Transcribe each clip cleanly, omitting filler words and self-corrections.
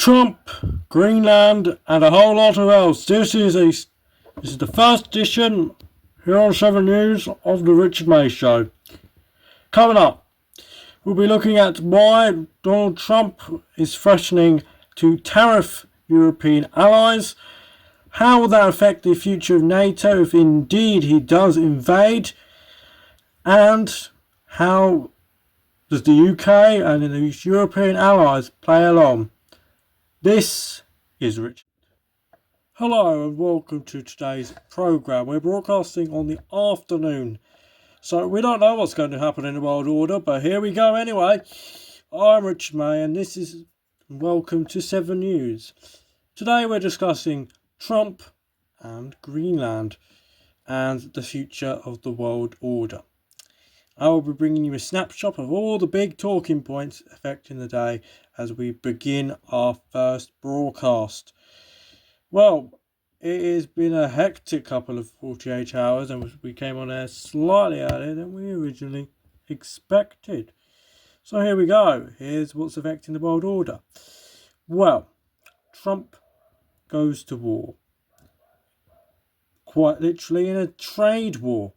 Trump, Greenland, and a whole lot of else. This is the first edition here on 7 News of the Richard May Show. Coming up, we'll be looking at why Donald Trump is threatening to tariff European allies. How will that affect the future of NATO if indeed he does invade? And how does the UK and the European allies play along? This is Richard. Hello and welcome to today's programme. We're broadcasting on the afternoon, so we don't know what's going to happen in the world order, but here we go anyway. I'm Richard May and this is welcome to 7 News. Today we're discussing Trump and Greenland and the future of the world order. I will be bringing you a snapshot of all the big talking points affecting the day as we begin our first broadcast. Well, it has been a hectic couple of 48 hours and we came on air slightly earlier than we originally expected. So here we go. Here's what's affecting the world order. Well, Trump goes to war. Quite literally in a trade war.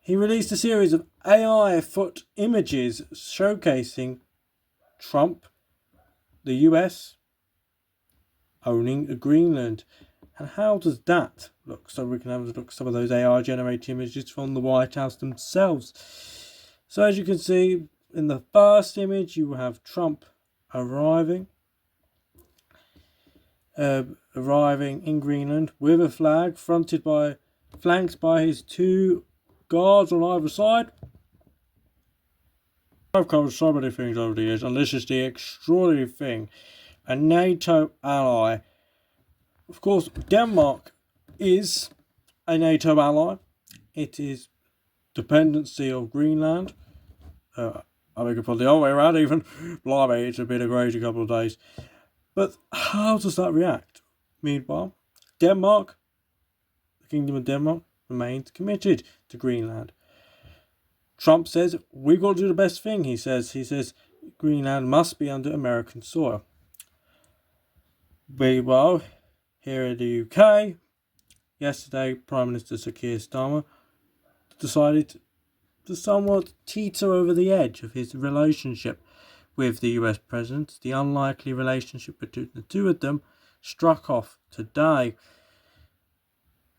He released a series of AI foot images showcasing Trump, the US, owning Greenland. And how does that look? So we can have a look at some of those AI generated images from the White House themselves. So as you can see, in the first image you have Trump arriving in Greenland with a flag flanked by his two guards on either side. I've covered so many things over the years, and this is the extraordinary thing. A NATO ally. Of course, Denmark is a NATO ally. It is dependency of Greenland. I think it's probably the other way around even. Blimey, it's been a crazy couple of days. But how does that react? Meanwhile, Denmark, the Kingdom of Denmark, remains committed to Greenland. Trump says we've got to do the best thing. He says Greenland must be under American soil. Meanwhile, here in the UK, yesterday Prime Minister Sir Keir Starmer decided to somewhat teeter over the edge of his relationship with the US President. The unlikely relationship between the two of them struck off today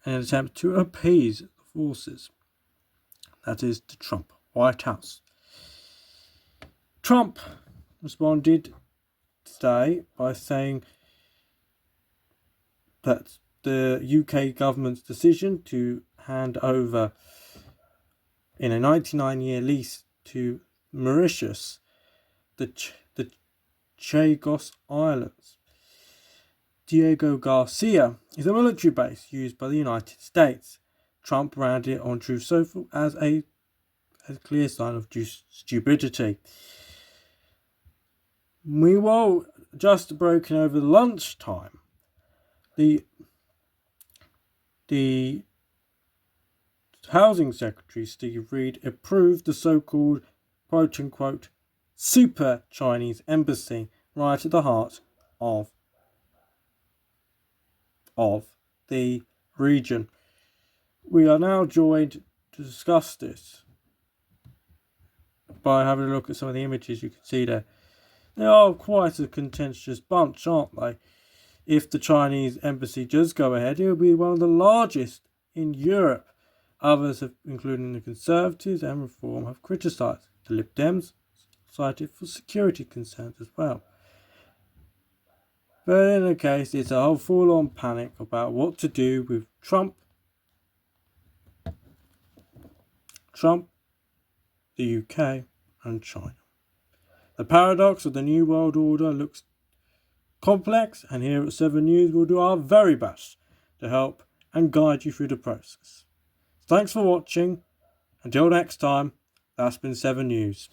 in an attempt to appease the forces. That is the Trump White House. Trump responded today by saying that the UK government's decision to hand over in a 99-year lease to Mauritius the Chagos Islands, Diego Garcia, is a military base used by the United States. Trump rounded it on Truth Social as a clear sign of stupidity. Meanwhile, just broken over lunchtime, the Housing Secretary Steve Reed approved the so-called quote-unquote super Chinese embassy right at the heart of the region. We are now joined to discuss this by having a look at some of the images you can see there. They are quite a contentious bunch, aren't they? If the Chinese embassy does go ahead, it will be one of the largest in Europe. Others, including the Conservatives and Reform, have criticised. The Lib Dems cited for security concerns as well. But in any case, it's a whole full-on panic about what to do with Trump, the UK and China. The paradox of the New World Order looks complex, and here at 7 News we'll do our very best to help and guide you through the process. Thanks for watching. Until next time, that's been 7 News.